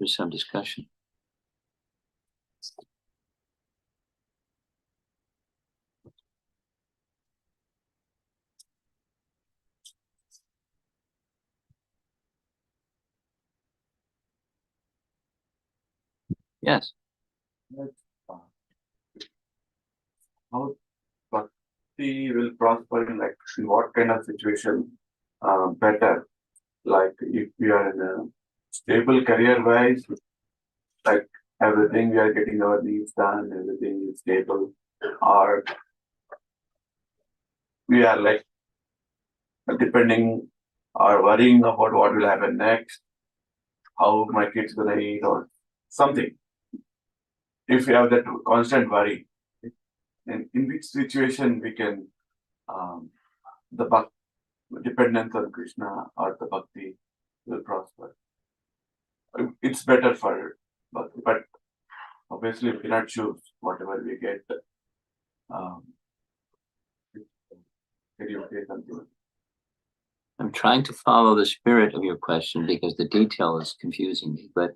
there's some discussion. Yes. How bhakti will prosper in like in what kind of situation better? Like if we are in a stable career-wise, like everything we are getting our needs done, everything is stable, or we are like depending or worrying about what will happen next, how my kids gonna eat or something. If we have that constant worry, in which situation we can the dependence on Krishna or the bhakti will prosper. It's better for bhakti, but obviously we cannot choose whatever we get. Can you say something? I'm trying to follow the spirit of your question because the detail is confusing me, but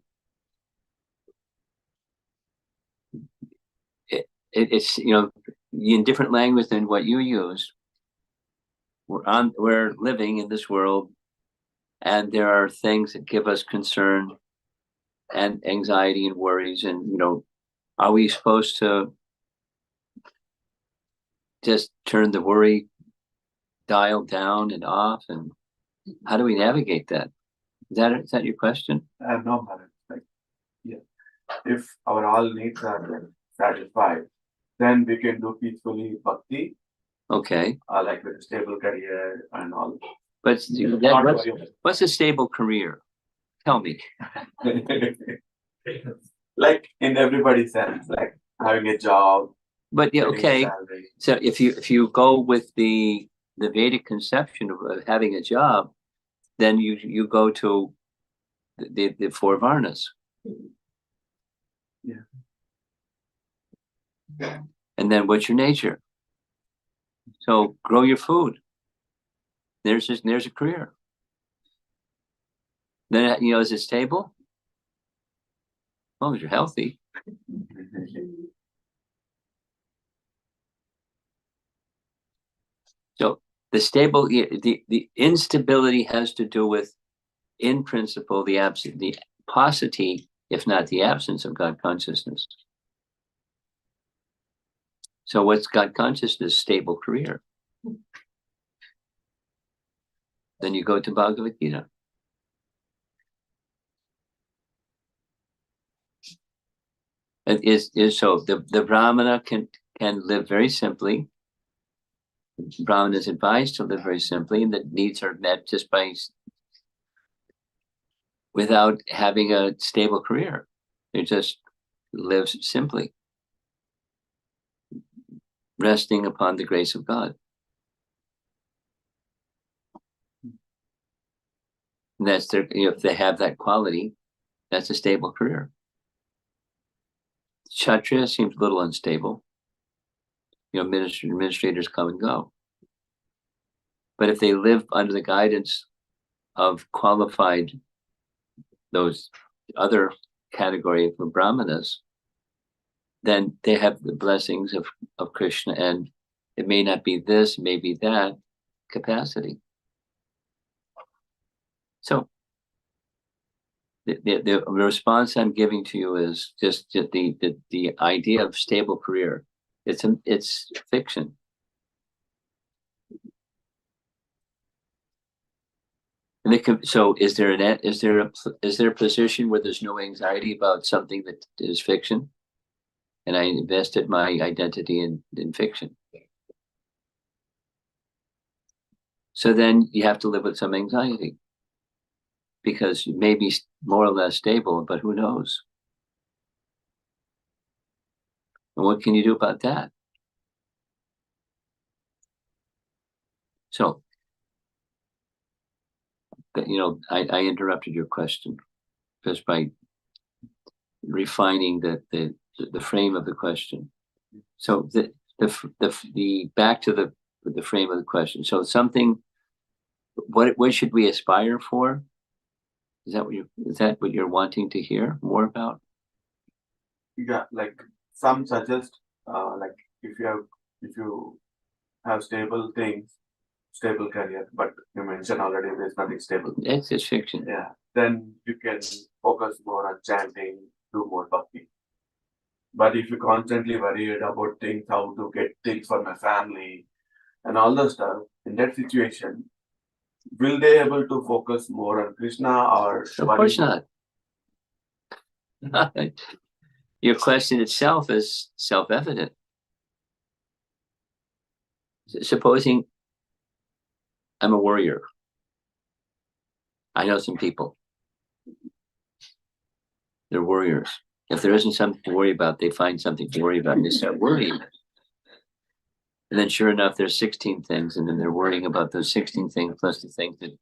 it's, you know, in different language than what you use. We're living in this world, and there are things that give us concern and anxiety and worries. And, you know, are we supposed to just turn the worry dial down and off? And how do we navigate that? Is that your question? No, Bharat. Like, yeah, if our all needs are like, satisfied, then we can do peacefully bhakti. Okay. Like with a stable career and all. But what's a stable career? Tell me. Like in everybody's sense, like having a job. But yeah, okay. So if you go with the Vedic conception of having a job, then you go to the four varnas. Yeah. And then what's your nature? So grow your food. There's a career. Then, you know, is it stable? As long as you're healthy. So the instability has to do with, in principle, the paucity, if not the absence of God consciousness. So what's God consciousness? Stable career. Then you go to Bhagavad Gita. It is so the Brahmana can live very simply. The Brahmana is advised to live very simply, and the needs are met just by without having a stable career. They just lives simply, resting upon the grace of God. And that's their, you know, if they have that quality, that's a stable career. Kshatriya seems a little unstable. You know, administrators come and go. But if they live under the guidance of qualified, those other category of brahmanas, then they have the blessings of Krishna, and it may not be this, may be that capacity. So the response I'm giving to you is just the idea of stable career. It's fiction. And so is there a position where there's no anxiety about something that is fiction? And I invested my identity in fiction. So then you have to live with some anxiety, because you may be more or less stable, but who knows? And what can you do about that? So, you know, I interrupted your question just by refining the frame of the question. So the back to the frame of the question. So something, what should we aspire for? Is that what you're wanting to hear more about? Yeah, like some suggest, like if you have stable things, stable career, but you mentioned already there's nothing stable. It's just fiction. Yeah, then you can focus more on chanting, do more bhakti. But if you constantly worried about things, how to get things for my family and all the stuff, in that situation, will they able to focus more on Krishna or Of course not. Your question itself is self-evident. Supposing I'm a warrior. I know some people. They're warriors. If there isn't something to worry about, they find something to worry about and they start worrying. And then sure enough, there's 16 things, and then they're worrying about those 16 things plus the things that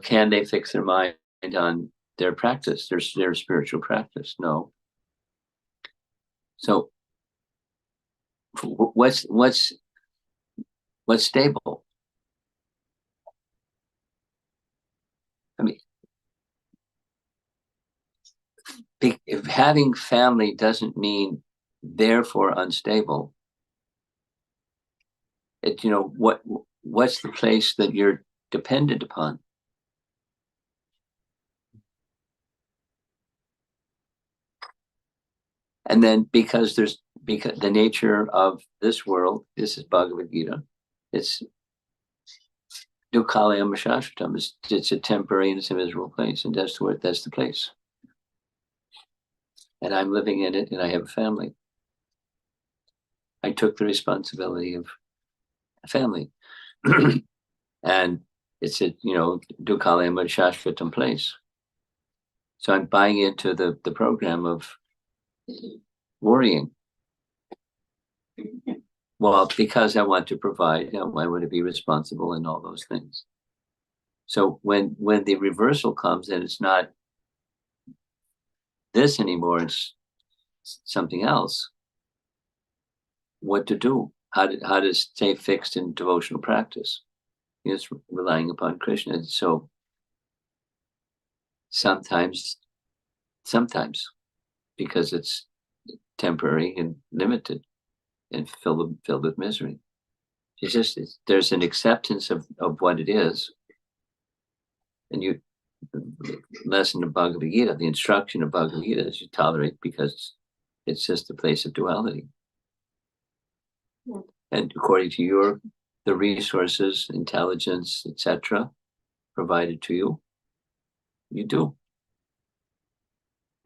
can they fix their mind on their practice, their spiritual practice? No. So what's stable? I mean, if having family doesn't mean therefore unstable, what's the place that you're dependent upon? And then because the nature of this world, this is Bhagavad Gita, it's Dukkalayam Shashvatam. It's a temporary and it's a miserable place, and that's the place. And I'm living in it, and I have a family. I took the responsibility of a family, and it's a Dukkalayam Shashvatam place. So I'm buying into the program of worrying. Well, because I want to provide, I want to be responsible and all those things. So when the reversal comes and it's not this anymore, it's something else, what to do? How to stay fixed in devotional practice? It's relying upon Krishna. And so sometimes, because it's temporary and limited and filled with misery. There's an acceptance of what it is. And the lesson of Bhagavad Gita, the instruction of Bhagavad Gita is you tolerate because it's just a place of duality. Yeah. And according to the resources, intelligence, etc., provided to you, you do.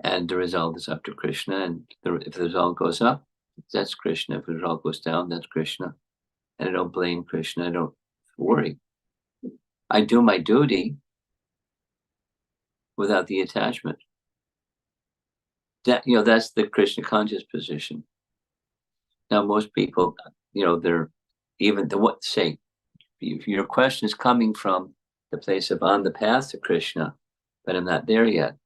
And the result is up to Krishna. And if the result goes up, that's Krishna. If the result goes down, that's Krishna. And I don't blame Krishna. I don't worry. I do my duty without the attachment. That's the Krishna conscious position. Now, most people, they're even if your question is coming from the place of on the path to Krishna, but I'm not there yet.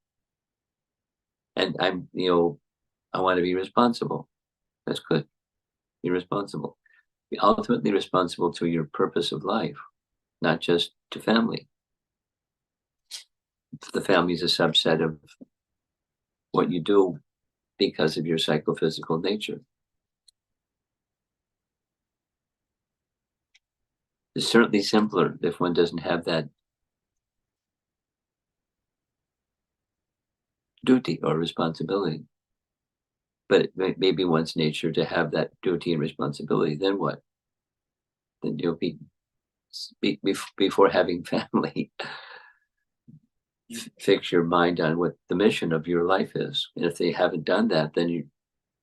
And I want to be responsible. That's good. Be responsible. Be ultimately responsible to your purpose of life, not just to family. The family is a subset of what you do because of your psychophysical nature. It's certainly simpler if one doesn't have that duty or responsibility. But it may be one's nature to have that duty and responsibility. Then what? Then you'll be before having family. Fix your mind on what the mission of your life is. And if they haven't done that, then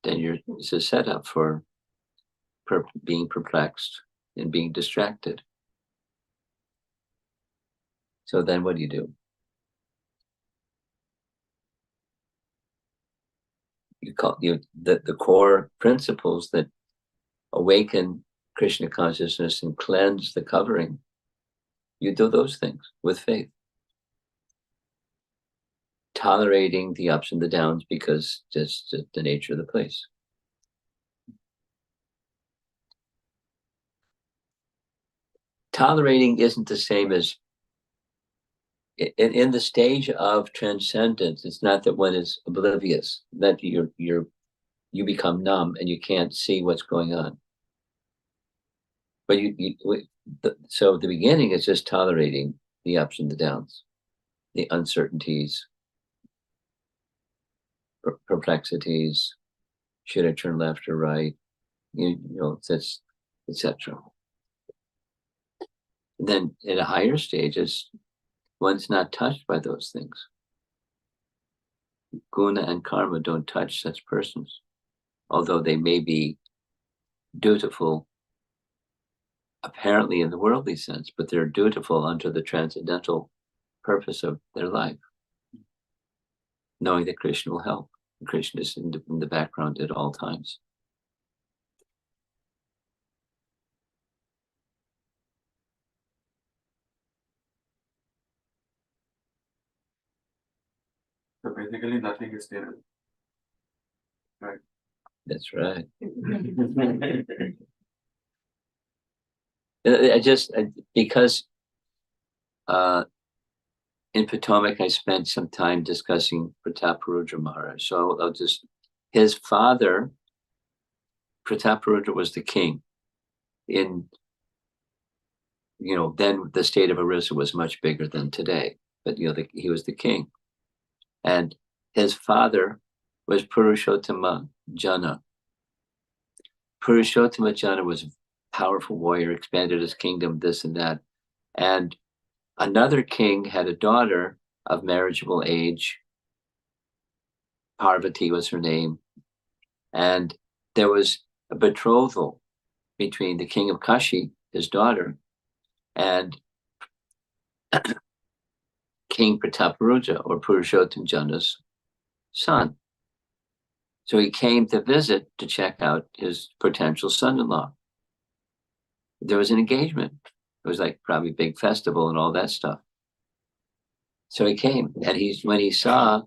it's a setup for being perplexed and being distracted. So then what do you do? You call the core principles that awaken Krishna consciousness and cleanse the covering. You do those things with faith. Tolerating the ups and the downs because that's the nature of the place. Tolerating isn't the same as in the stage of transcendence, it's not that one is oblivious, that you become numb and you can't see what's going on. But so the beginning is just tolerating the ups and the downs, the uncertainties, perplexities. Should I turn left or right? That's etc. Then at a higher stages, one's not touched by those things. Guna and karma don't touch such persons, although they may be dutiful apparently in the worldly sense, but they're dutiful unto the transcendental purpose of their life, knowing that Krishna will help. Krishna is in the background at all times. So basically nothing is stable. Right. That's right. Because in Potomac, I spent some time discussing Prataparudra Maharaj. So his father, Prataparudra, was the king. Then the state of Orissa was much bigger than today, but he was the king. And his father was Purushottama Jana. Purushottama Jana was a powerful warrior, expanded his kingdom, this and that. And another king had a daughter of marriageable age. Parvati was her name. And there was a betrothal between the king of Kashi, his daughter, and King Prataparudra, or Purushottam Jana's son. So he came to visit to check out his potential son-in-law. There was an engagement. It was like probably a big festival and all that stuff. So he came, and when he saw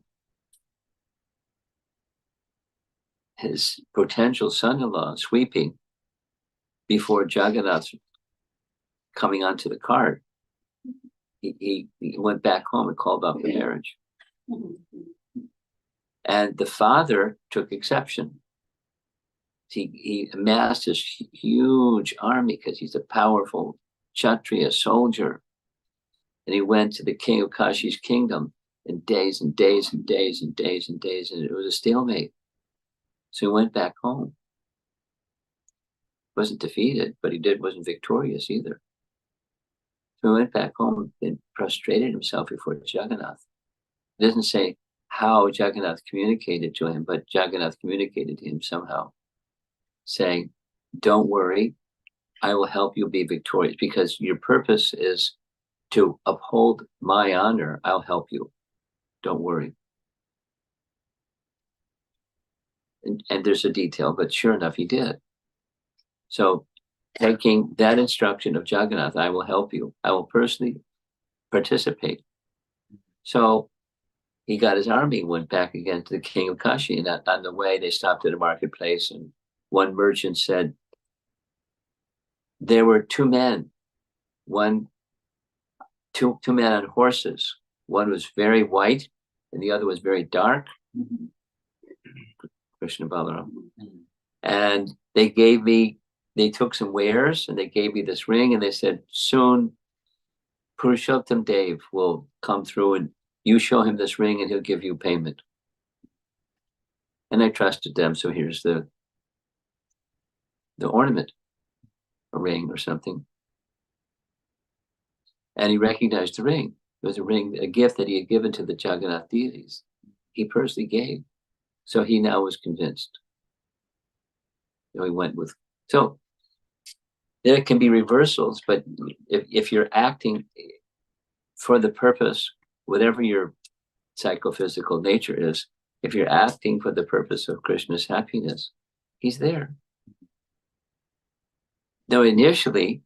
his potential son-in-law sweeping before Jagannath coming onto the cart, he went back home and called off the marriage. And the father took exception. He amassed this huge army because he's a powerful Kshatriya soldier. And he went to the king of Kashi's kingdom in days and days and days and days and days, and it was a stalemate. So he went back home. Wasn't defeated, but he wasn't victorious either. So he went back home and prostrated himself before Jagannath. It doesn't say how Jagannath communicated to him, but Jagannath communicated to him somehow, saying, don't worry, I will help you be victorious, because your purpose is to uphold my honor. I'll help you. Don't worry. And there's a detail, but sure enough, he did. So taking that instruction of Jagannath, I will help you. I will personally participate. So he got his army, went back again to the king of Kashi, and on the way they stopped at a marketplace, and one merchant said, there were two men, two men on horses. One was very white and the other was very dark. Krishna Balaram. And they took some wares and they gave me this ring, and they said, soon Purushottam Dev will come through and you show him this ring and he'll give you payment. And I trusted them, so here's the ornament, a ring or something. And he recognized the ring. It was a gift that he had given to the Jagannath deities. He personally gave. So he now was convinced. So he went with, so there can be reversals, but if you're acting for the purpose, whatever your psychophysical nature is, if you're acting for the purpose of Krishna's happiness, he's there. Now, initially,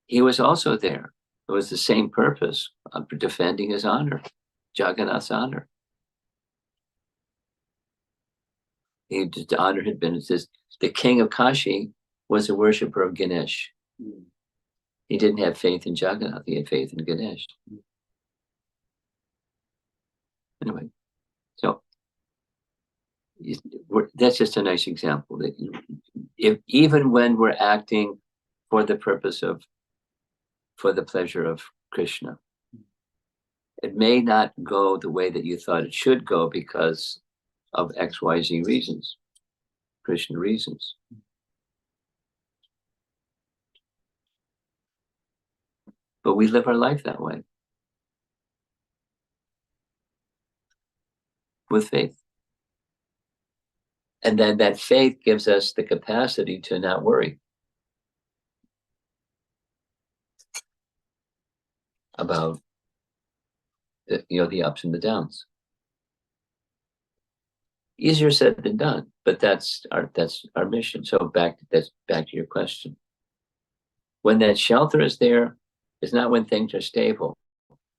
he was also there. It was the same purpose of defending his honor, Jagannath's honor. The honor had been, the king of Kashi was a worshiper of Ganesh. He didn't have faith in Jagannath, he had faith in Ganesh. Anyway, so that's just a nice example that if even when we're acting for the purpose of, for the pleasure of Krishna, it may not go the way that you thought it should go because of XYZ reasons, Krishna reasons. But we live our life that way with faith. And then that faith gives us the capacity to not worry about the ups and the downs. Easier said than done, but that's our mission. So that's back to your question. When that shelter is there, it's not when things are stable.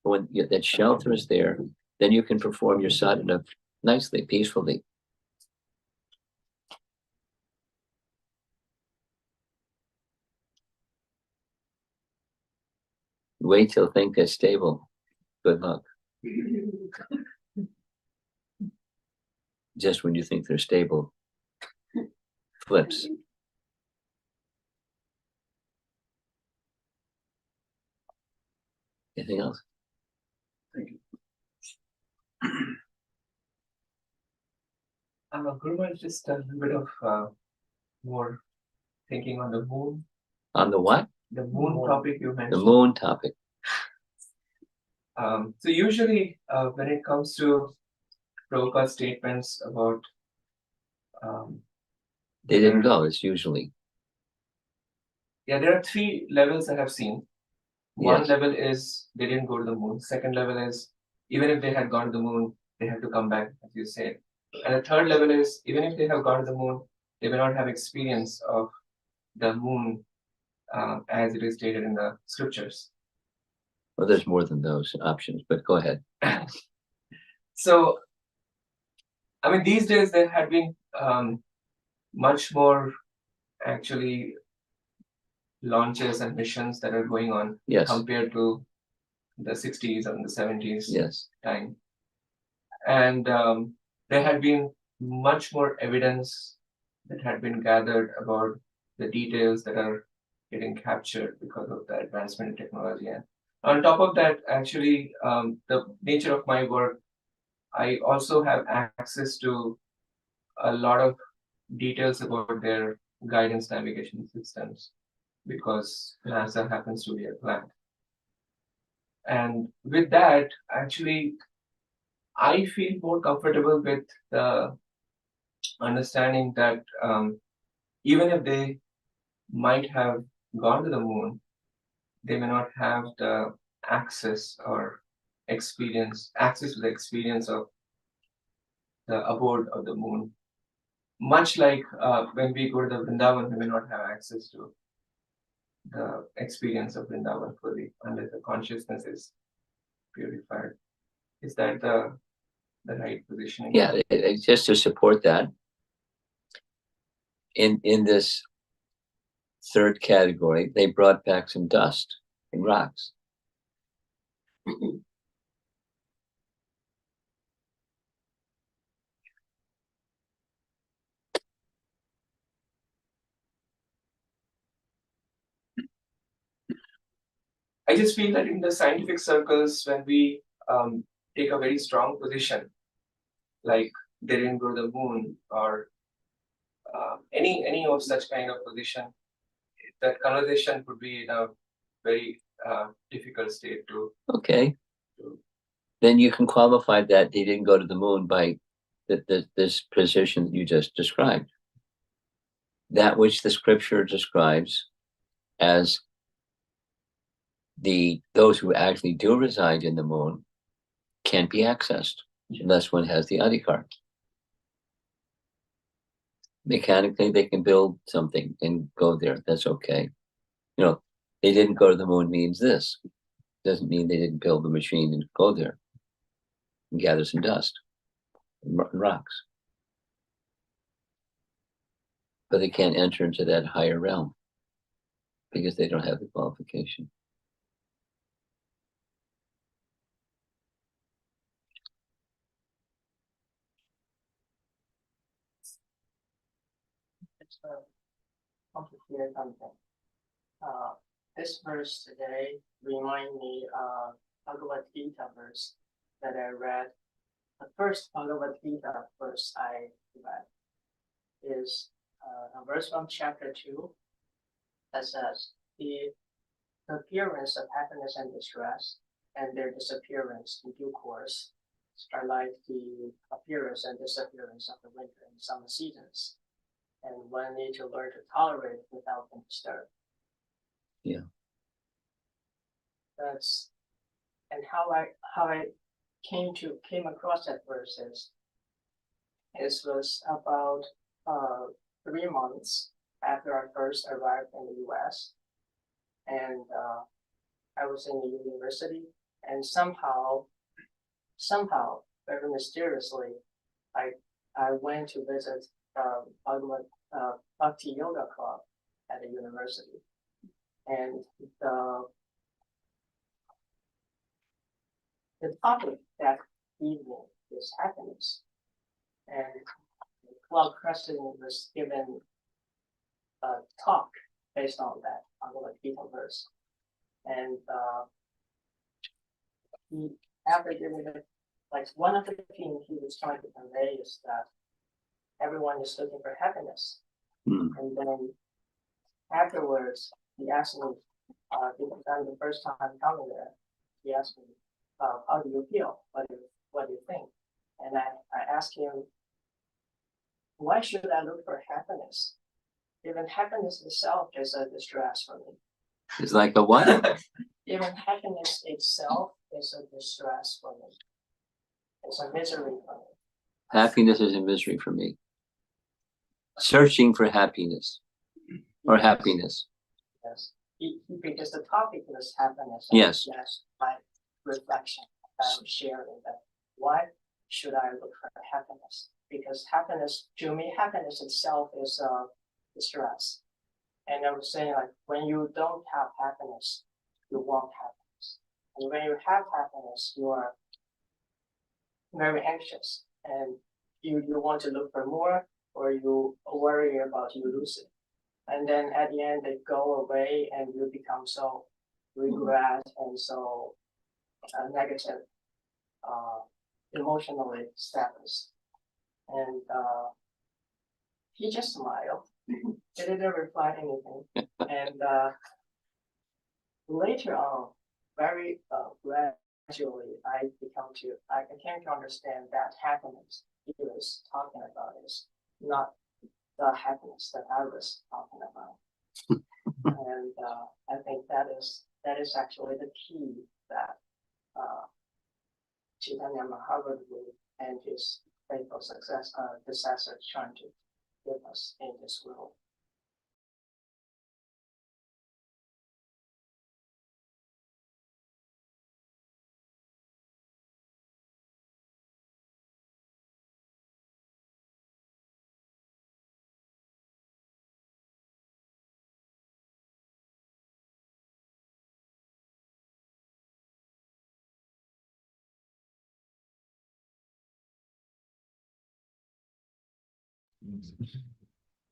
But when that shelter is there, then you can perform your sadhana nicely, peacefully. Wait till things get stable. Good luck. Just when you think they're stable, flips. Anything else? Thank you. Guru, just a little bit of more thinking on the moon. On the what? The moon topic you mentioned. The moon topic. So usually when it comes to Prabhupada's statements about They didn't go, it's usually. there are 3 levels I have seen. One Yes. level is they didn't go to the moon. Second level is even if they had gone to the moon, they have to come back, as you said. And the third level is even if they have gone to the moon, they may not have experience of the moon as it is stated in the scriptures. Well, there's more than those options, but go ahead. So, I mean, these days there had been much more actually launches and missions that are going on Yes. compared to the 60s and the 70s Yes. time. And there had been much more evidence that had been gathered about the details that are getting captured because of the advancement in technology. And on top of that, actually, the nature of my work, I also have access to a lot of details about their guidance navigation systems because NASA happens to be a plant. And with that, actually, I feel more comfortable with the understanding that even if they might have gone to the moon, they may not have the access or access to the experience of the abode of the moon. Much like when we go to the Vrindavan, we may not have access to the experience of Vrindavan fully unless the consciousness is purified. Is that the right positioning? Yeah, just to support that, in this third category, they brought back some dust and rocks. I just feel that in the scientific circles, when we take a very strong position, like they didn't go to the moon or any of such kind of position, that conversation would be in a very difficult state to. Okay. Then you can qualify that they didn't go to the moon by this position you just described. That which the scripture describes as those who actually do reside in the moon can't be accessed unless one has the adhikar. Mechanically, they can build something and go there. That's okay. They didn't go to the moon means this. Doesn't mean they didn't build the machine and go there and gather some dust and rocks. But they can't enter into that higher realm because they don't have the qualification. It's complicated something. This verse today remind me of Bhagavad Gita verse that I read. The first Bhagavad Gita verse I read is a verse from chapter 2 that says, the appearance of happiness and distress and their disappearance in due course are like the appearance and disappearance of the winter and summer seasons. And one need to learn to tolerate it without being disturbed. Yeah. That's and how I came across that verse is it was about 3 months after I first arrived in the US, and I was in the university, and somehow very mysteriously I went to visit Bhakti Yoga Club at the university, and the topic that evening is happiness, and the club president was given a talk based on that Bhagavad Gita verse, and he after giving it, like one of the things he was trying to convey is that everyone is looking for happiness. And then afterwards, he asked me, because I'm the first time coming there, he asked me, how do you feel? What do you think? And I asked him, why should I look for happiness? Even happiness itself is a distress for me. It's like a what? Even happiness itself is a distress for me. It's a misery for me. Happiness is a misery for me. Searching for happiness or happiness. Yes. Because the topic was happiness. Yes. Yes. My reflection I was sharing that why should I look for happiness? Because happiness, to me, happiness itself is distress. And I was saying, like, when you don't have happiness, you want happiness. And when you have happiness, you are very anxious and you want to look for more, or you worry about you lose it. And then at the end they go away and you become so regret and so negative, emotionally status. And he just smiled. He didn't reply anything. And later on, very gradually, I came to understand that happiness he was talking about is not the happiness that I was talking about. And I think that is actually the key that Chaitanya Mahaprabhu and his faithful successor trying to give us in this world.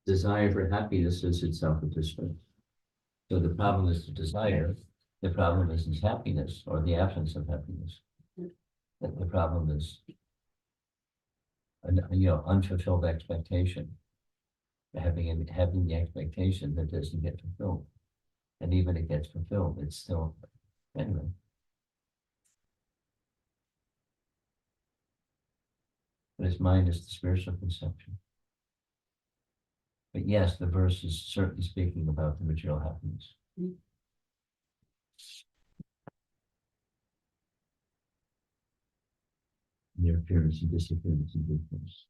Desire for happiness is itself a distress. So the problem is the desire. The problem isn't happiness or the absence of happiness. The problem is, unfulfilled expectation. Having the expectation that doesn't get fulfilled, and even if it gets fulfilled, it's still anyway. But his mind is the spiritual conception. But yes, the verse is certainly speaking about the material happiness. Their appearance and disappearance and difference.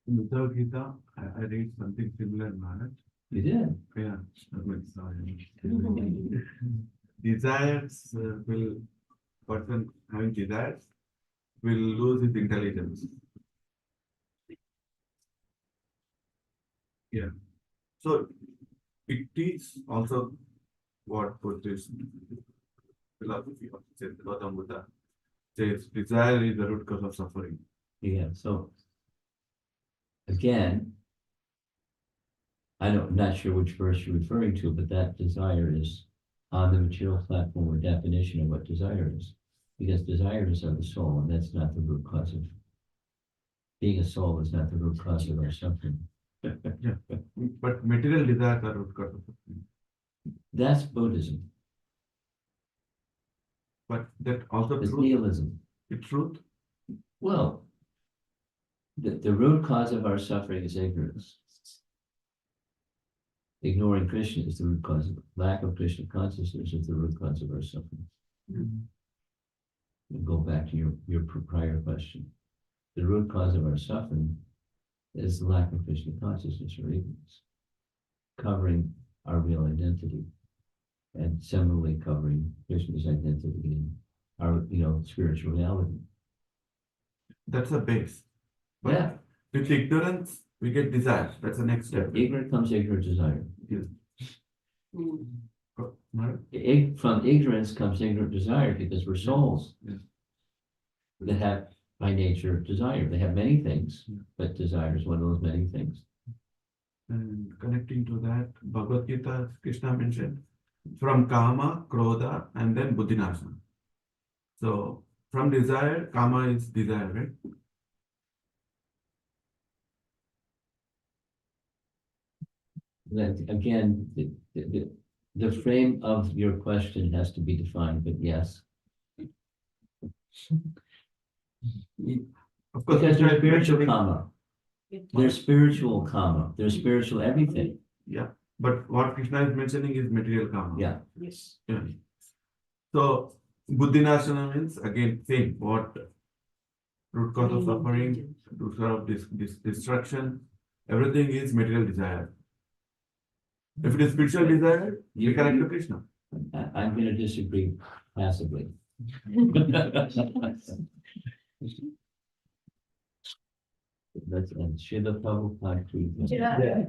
In the third Gita, I read something similar in Maharaj. You did? Yeah, desires person having desires will lose his intelligence. Yeah. So it is also what Buddhist philosophy of Gautam Buddha. says desire is the root cause of suffering. Yeah, so again, I'm not sure which verse you're referring to, but that desire is on the material platform or definition of what desire is. Because desires are the soul, and that's not the root cause of being a soul is not the root cause of our suffering. But material desires are root cause of suffering. That's Buddhism. But that also It's truth. nihilism. It's truth. Well, the root cause of our suffering is ignorance. Ignoring Krishna is the root cause of lack of Krishna consciousness is the root cause of our suffering. We'll go back to your prior question. The root cause of our suffering is the lack of Krishna consciousness or ignorance, covering our real identity, and similarly covering Krishna's identity in our, spiritual reality. That's a base. But Yeah, with ignorance, we get desire. That's the next step. ignorant comes ignorant desire. Right? From ignorance comes ignorant desire because we're souls Yes. that have by nature desire. They have many things, Yeah. but desire is one of those many things. And connecting to that, Bhagavad Gita, Krishna mentioned from kama, krodha, and then buddhinasa. So from desire, kama is desire, right? That again, the frame of your question has to be defined, but yes. Of course, Because Krishna there's is spiritual mentioning- karma, there's spiritual karma, there's spiritual everything. Yeah, but what Krishna is mentioning is material karma. Yeah, Yes. Yeah. So buddhinasana means again same what root cause of suffering, root cause of this destruction, everything is material desire. If it is spiritual desire, we connect to Krishna. I'm going to disagree passively. Let's end. Shiva Prabhupada. Yeah.